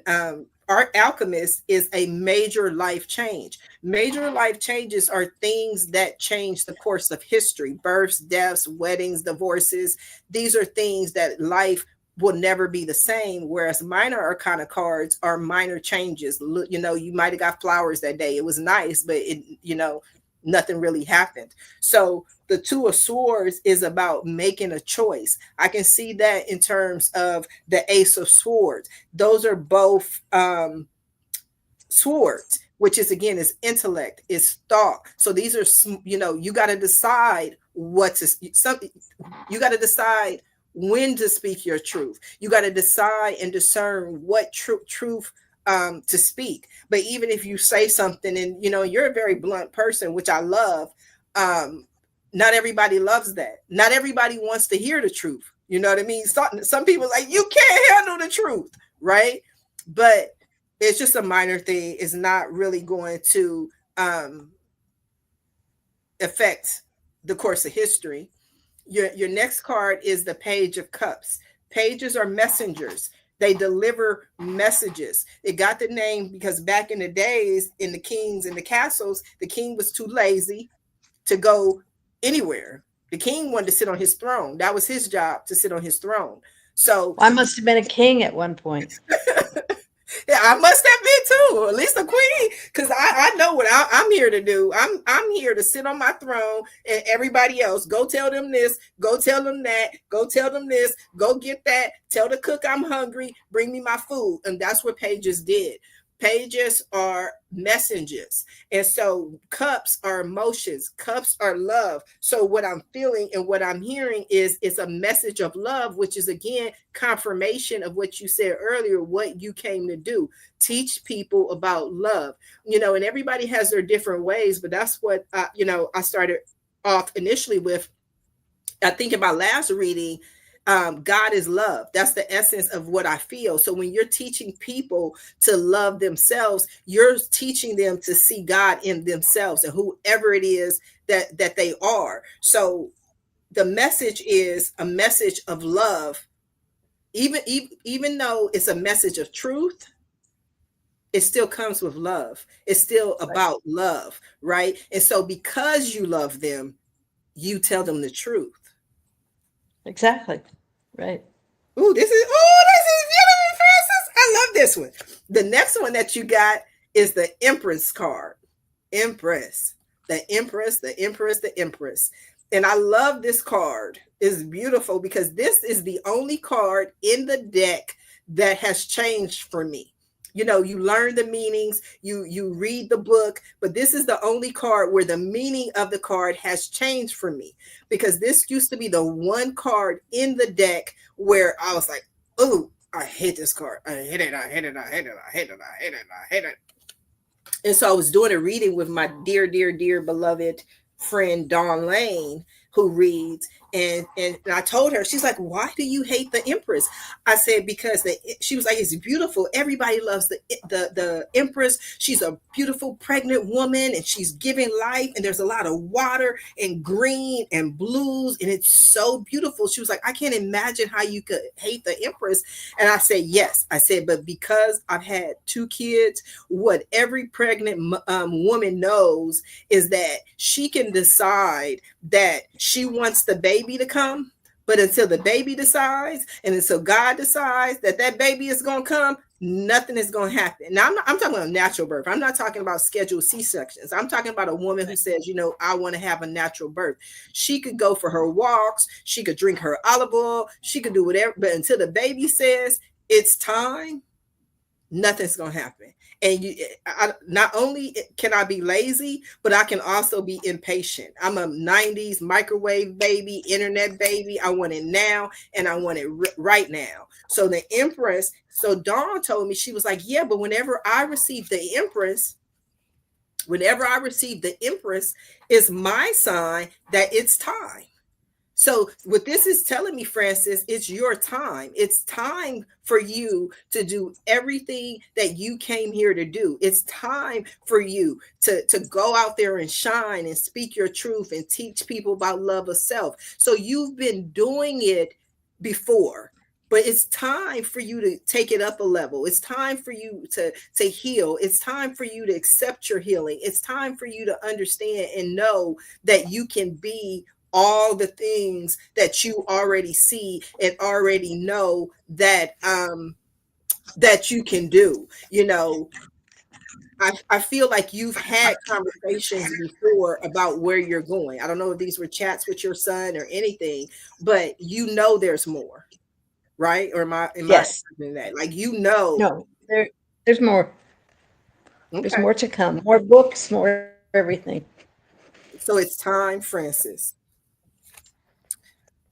art alchemist, is a major life change. Major life changes are things that change the course of history: births, deaths, weddings, divorces. These are things that life will never be the same. Whereas minor arcana cards are minor changes. You know, you might have got flowers that day. It was nice, but nothing really happened. So the Two of Swords is about making a choice. I can see that in terms of the Ace of Swords. Those are both swords, which is, again, is intellect, is thought. So these are, you got to decide what to some you got to decide when to speak your truth. You got to decide and discern what truth to speak. But even if you say something, and you're a very blunt person, which I love, um not everybody loves that. Not everybody wants to hear the truth. You know what I mean? Some people like, you can't handle the truth, right? But it's just a minor thing. It's not really going to um affect the course of history. Your next card is the Page of Cups. Pages are messengers. They deliver messages. It got the name because back in the days, in the kings and the castles, the king was too lazy to go anywhere. The king wanted to sit on his throne. That was his job, to sit on his throne. So I must have been a king at one point. yeah, I must have been too, or at least a queen, because I know what I'm here to do. I'm here to sit on my throne, and everybody else go tell them this, go tell them that, go tell them this, go get that, tell the cook I'm hungry, bring me my food. And that's what pages did. Pages are messengers. And so cups are emotions, cups are love. So what I'm feeling and what I'm hearing is a message of love, which is, again, confirmation of what you said earlier, what you came to do: teach people about love. And everybody has their different ways, but that's what I started off initially with. I think in my last reading, God is love. That's the essence of what I feel. So when you're teaching people to love themselves, you're teaching them to see God in themselves and whoever it is that they are. So the message is a message of love. Even though it's a message of truth, it still comes with love. It's still Right. about love, right? And so because you love them, you tell them the truth. Exactly. Right. This is beautiful, Francis. I love this one. The next one that you got is the Empress card. Empress. The Empress, the Empress, the Empress. And I love this card. It's beautiful because this is the only card in the deck that has changed for me. You learn the meanings, you read the book, but this is the only card where the meaning of the card has changed for me, because this used to be the one card in the deck where I was like, oh, I hate this card. I hate it. I hate it. I hate it. I hate it. I hate it. I hate it. And so I was doing a reading with my dear, dear, dear beloved friend Dawn Lane, who reads, and I told her, she's like, why do you hate the Empress? I said, because she was like, it's beautiful. Everybody loves the Empress. She's a beautiful pregnant woman, and she's giving life, and there's a lot of water and green and blues, and it's so beautiful. She was like, I can't imagine how you could hate the Empress. And I said, yes. I said, but because I've had 2 kids, what every pregnant woman knows is that she can decide that she wants the baby to come, but until the baby decides and until God decides that that baby is going to come, nothing is going to happen. Now, I'm talking about natural birth. I'm not talking about scheduled C-sections. I'm talking about a woman who says, I want to have a natural birth. She could go for her walks. She could drink her olive oil. She could do whatever. But until the baby says it's time, nothing's going to happen. And not only can I be lazy, but I can also be impatient. I'm a 90s microwave baby, internet baby. I want it now, and I want it right now. So the Empress, so Dawn told me, she was like, yeah, but whenever I receive the Empress, is my sign that it's time. So, what this is telling me, Francis, it's your time. It's time for you to do everything that you came here to do. It's time for you to go out there and shine and speak your truth and teach people about love of self. So, you've been doing it before. But it's time for you to take it up a level. It's time for you to heal. It's time for you to accept your healing. It's time for you to understand and know that you can be all the things that you already see and already know that you can do. I feel like you've had conversations before about where you're going. I don't know if these were chats with your son or anything, but there's more, right? Or am I Yes. imagining that? Like, No, there's more. There's okay. more to come. More books, more everything. So it's time, Francis.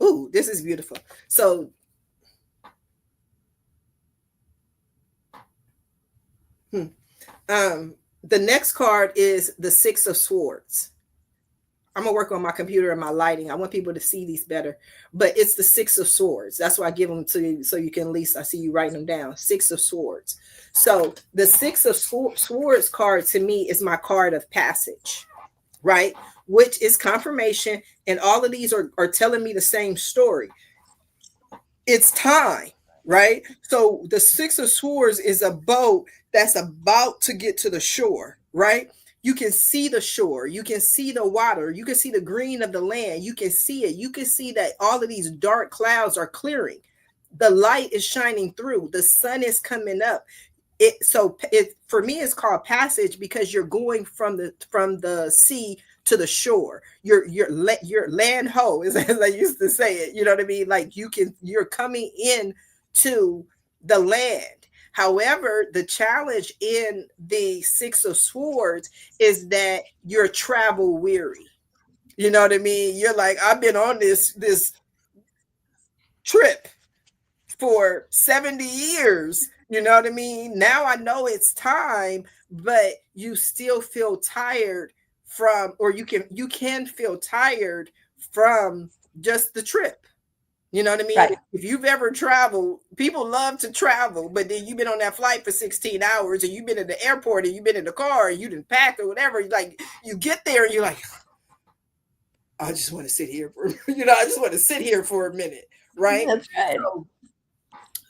Ooh, this is beautiful. So, hmm, um, the next card is the Six of Swords. I'm gonna work on my computer and my lighting. I want people to see these better. But it's the Six of Swords. That's why I give them to you so you can at least I see you writing them down. Six of Swords. So the Six of Swords card to me is my card of passage, right? Which is confirmation, and all of these are telling me the same story. It's time, right? So the Six of Swords is a boat that's about to get to the shore, right? You can see the shore, you can see the water, you can see the green of the land, you can see it, you can see that all of these dark clouds are clearing. The light is shining through, the sun is coming up. It for me it's called passage because you're going from the sea to the shore. Your land ho is as I used to say it. You know what I mean? Like you're coming in to the land. However, the challenge in the Six of Swords is that you're travel weary. You know what I mean? You're like, I've been on this trip for 70 years. You know what I mean? Now I know it's time, but you still feel tired or you can feel tired from just the trip. You know what I mean? Right. If you've ever traveled, people love to travel, but then you've been on that flight for 16 hours and you've been in the airport and you've been in the car and you didn't pack or whatever. Like you get there and you're like, I just want to sit here for, I just want to sit here for a minute. Right. That's right.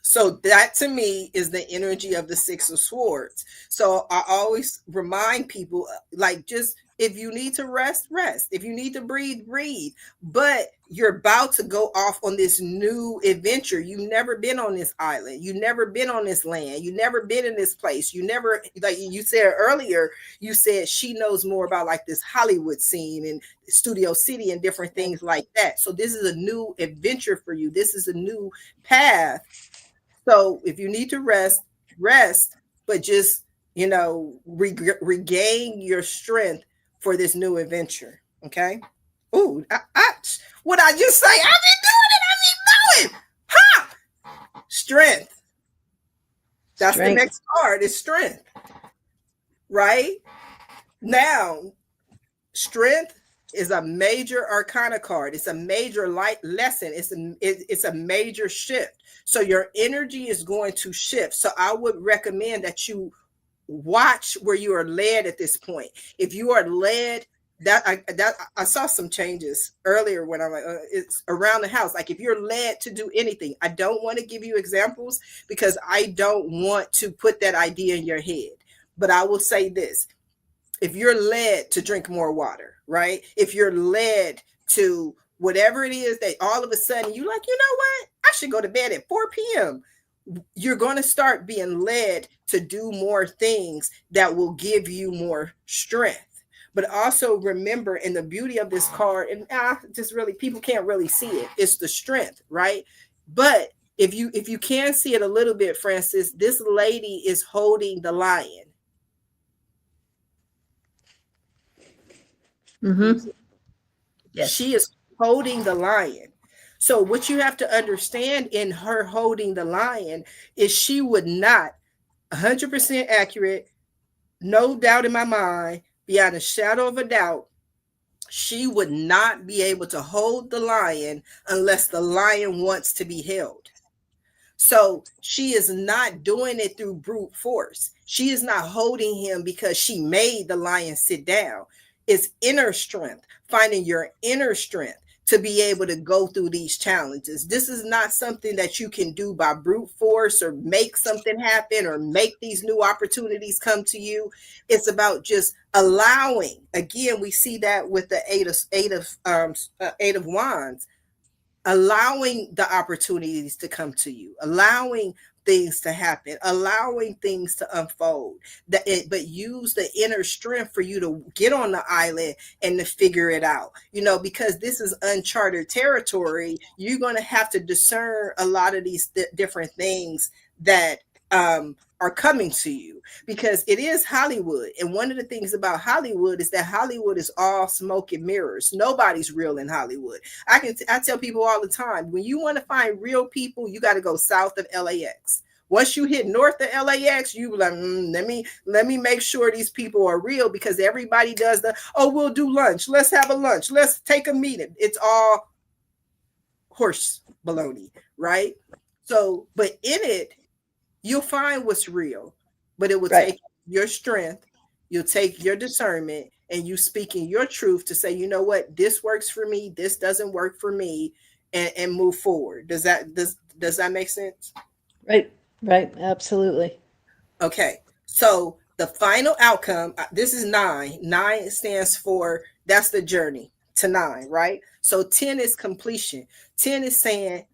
So that to me is the energy of the Six of Swords. So I always remind people, like, just if you need to rest, rest. If you need to breathe, breathe. But you're about to go off on this new adventure. You've never been on this island. You've never been on this land. You've never been in this place. You never, like you said earlier, you said she knows more about like this Hollywood scene and Studio City and different things like that. So this is a new adventure for you. This is a new path. So if you need to rest, rest, but just, regain your strength for this new adventure. Okay. Ooh, what I just say? I've been doing it. I've been knowing. Ha! Strength. That's the Strength. next card is strength. Right? Now, strength is a major arcana card. It's a major light lesson. It's a major shift. So your energy is going to shift. So I would recommend that you watch where you are led at this point. If you are led, I saw some changes earlier when I'm like, it's around the house. Like if you're led to do anything, I don't want to give you examples because I don't want to put that idea in your head. But I will say this: if you're led to drink more water, right? If you're led to whatever it is that all of a sudden you like, you know what? I should go to bed at 4 p.m. You're going to start being led to do more things that will give you more strength. But also remember, in the beauty of this card, and just really people can't really see it, it's the strength, right? But if you can see it a little bit, Francis, this lady is holding the lion. Mm-hmm. Yes. She is holding the lion. So what you have to understand in her holding the lion is she would not 100% accurate, no doubt in my mind, beyond a shadow of a doubt, She would not be able to hold the lion unless the lion wants to be held. So she is not doing it through brute force. She is not holding him because she made the lion sit down. It's inner strength, finding your inner strength to be able to go through these challenges. This is not something that you can do by brute force or make something happen or make these new opportunities come to you. It's about just allowing. Again, we see that with the eight of wands, allowing the opportunities to come to you, allowing things to happen, allowing things to unfold. But use the inner strength for you to get on the island and to figure it out. Because this is uncharted territory, you're going to have to discern a lot of these different things that are coming to you, because it is Hollywood. And one of the things about Hollywood is that Hollywood is all smoke and mirrors. Nobody's real in Hollywood. I tell people all the time, when you want to find real people, you got to go south of LAX. Once you hit north of LAX, you like, let me make sure these people are real, because everybody does we'll do lunch. Let's have a lunch. Let's take a meeting. It's all horse baloney, right? So, but in it, you'll find what's real, but it will Right. take your strength, you'll take your discernment, and you speaking your truth to say, you know what, this works for me, this doesn't work for me, and move forward. Does that make sense? Right. Right. Absolutely. Okay. So the final outcome, this is nine. Nine stands for, that's the journey to nine, right? So 10 is completion. 10 is saying,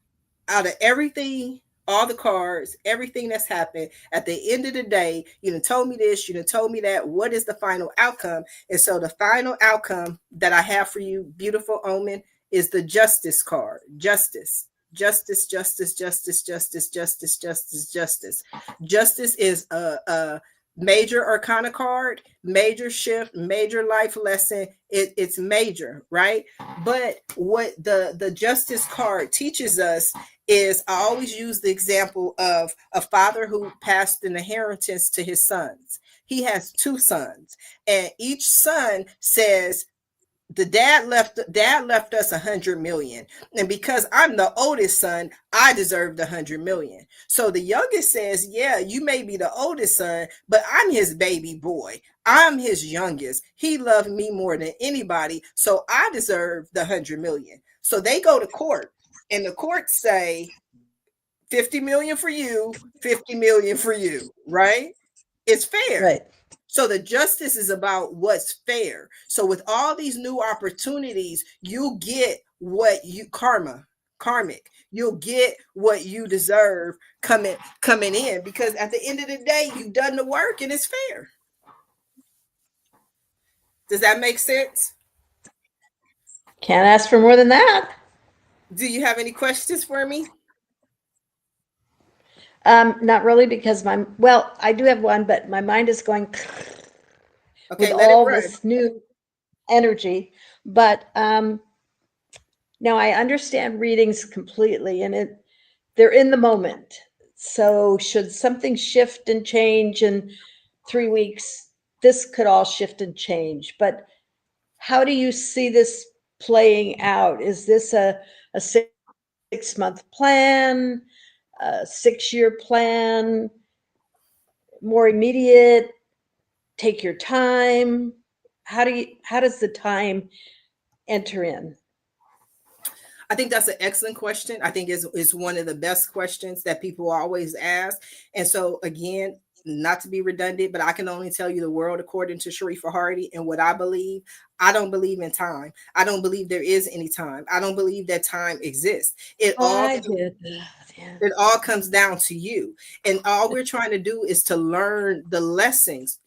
out of everything, all the cards, everything that's happened, at the end of the day, you done told me this, you done told me that. What is the final outcome? And so the final outcome that I have for you, beautiful omen, is the justice card. Justice. Justice, justice, justice, justice, justice, justice, justice. Justice is a major arcana card, major shift, major life lesson. It's major, right? But what the justice card teaches us is, I always use the example of a father who passed an inheritance to his sons. He has two sons, and each son says, the dad left us 100 million, and because I'm the oldest son, I deserve the 100 million. So the youngest says, yeah, you may be the oldest son, but I'm his baby boy, I'm his youngest, he loved me more than anybody, so I deserve the 100 million. So they go to court, and the courts say 50 million for you, 50 million for you, right? It's fair. Right. So the justice is about what's fair. So with all these new opportunities, you get what you karmic. You'll get what you deserve coming in, because at the end of the day, you've done the work and it's fair. Does that make sense? Can't ask for more than that. Do you have any questions for me? Not really, because I do have one, but my mind is going with Okay, let it all run. this new energy. But now I understand readings completely, and they're in the moment. So should something shift and change in 3 weeks, this could all shift and change. But how do you see this playing out? Is this a 6 month plan, a 6 year plan, more immediate, take your time? How does the time enter in? I think that's an excellent question. I think is one of the best questions that people always ask. And so again, not to be redundant, but I can only tell you the world according to Sharifah Hardie and what I believe. I don't believe in time. I don't believe there is any time. I don't believe that time exists. It Oh, all I did. Yeah. it all comes down to you, and all we're trying to do is to learn the lessons,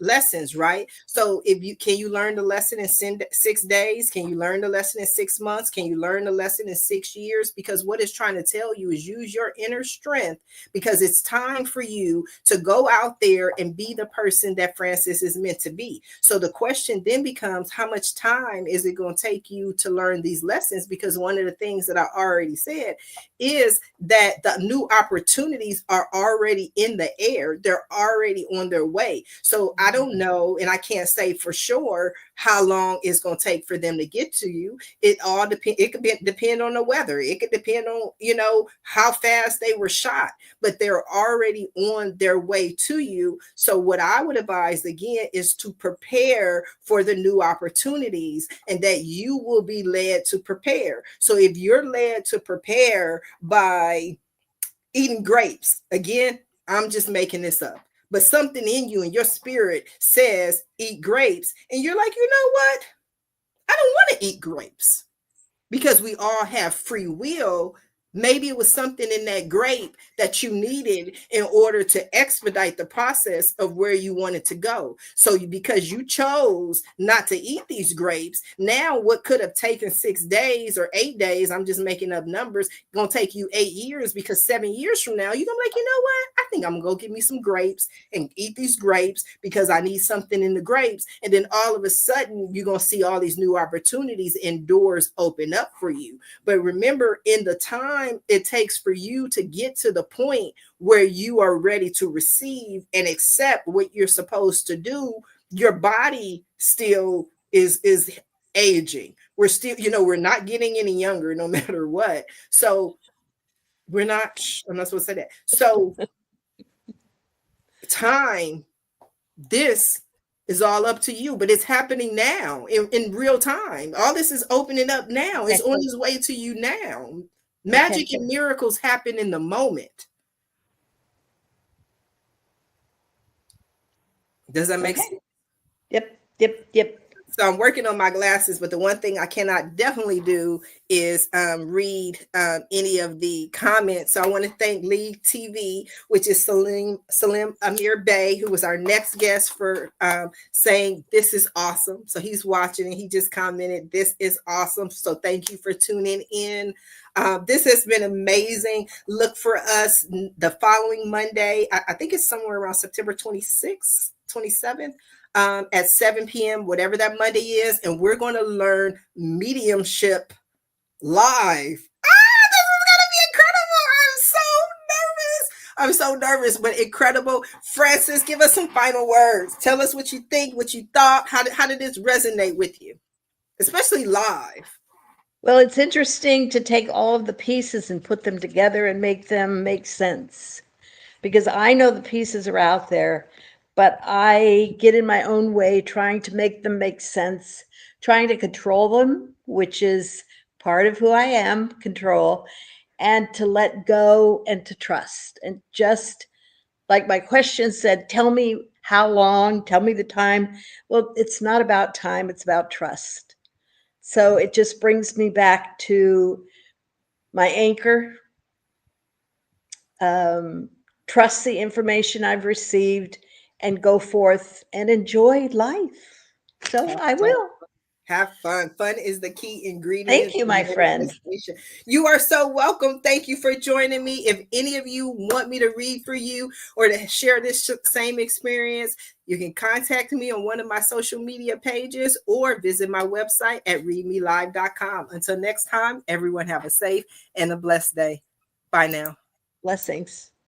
right? So if you can, you learn the lesson in 6 days, can you learn the lesson in 6 months, can you learn the lesson in 6 years? Because what it's trying to tell you is, use your inner strength, because it's time for you to go out there and be the person that Francis is meant to be. So the question then becomes, how much time is it going to take you to learn these lessons? Because one of the things that I already said is that the new opportunities are already in the air. They're already on their way. So I don't know, and I can't say for sure how long it's going to take for them to get to you. It all depend. It could depend on the weather. It could depend on, how fast they were shot, but they're already on their way to you. So what I would advise again is to prepare for the new opportunities, and that you will be led to prepare. So if you're led to prepare by eating grapes, again, I'm just making this up, but something in you and your spirit says eat grapes, and you're like, you know what? I don't want to eat grapes, because we all have free will. Maybe it was something in that grape that you needed in order to expedite the process of where you wanted to go. So because you chose not to eat these grapes, now what could have taken 6 days or 8 days, I'm just making up numbers, gonna take you 8 years, because 7 years from now, you're gonna be like, you know what? I think I'm gonna go get me some grapes and eat these grapes because I need something in the grapes. And then all of a sudden, you're gonna see all these new opportunities and doors open up for you. But remember, in the time it takes for you to get to the point where you are ready to receive and accept what you're supposed to do, your body still is aging. We're still, we're not getting any younger no matter what. So we're not, I'm not supposed to say that. So time, this is all up to you, but it's happening now in real time. All this is opening up now. It's Okay. on its way to you now. Okay. Magic and miracles happen in the moment. Does that make Okay. sense? Yep. Yep. Yep. So I'm working on my glasses, but the one thing I cannot definitely do is read any of the comments. So I want to thank League TV, which is Salim Amir Bey, who was our next guest, for saying this is awesome. So he's watching and he just commented, this is awesome. So thank you for tuning in. This has been amazing. Look for us the following Monday. I think it's somewhere around September 26th, 27th. At 7 p.m., whatever that Monday is, and we're going to learn mediumship live. This is going to be incredible. I'm so nervous, but incredible. Francis, give us some final words. Tell us what you think, what you thought. How did this resonate with you, especially live? Well, it's interesting to take all of the pieces and put them together and make them make sense. Because I know the pieces are out there, but I get in my own way trying to make them make sense, trying to control them, which is part of who I am, control, and to let go and to trust. And just like my question said, tell me how long, tell me the time. Well, it's not about time, it's about trust. So it just brings me back to my anchor, um, trust the information I've received, and go forth and enjoy life. So Have I fun. will. Have fun. Fun is the key Thank ingredient you, to my friend. manifestation. You are so welcome. Thank you for joining me. If any of you want me to read for you or to share this same experience, you can contact me on one of my social media pages or visit my website at readmelive.com. Until next time, everyone have a safe and a blessed day. Bye now. Blessings.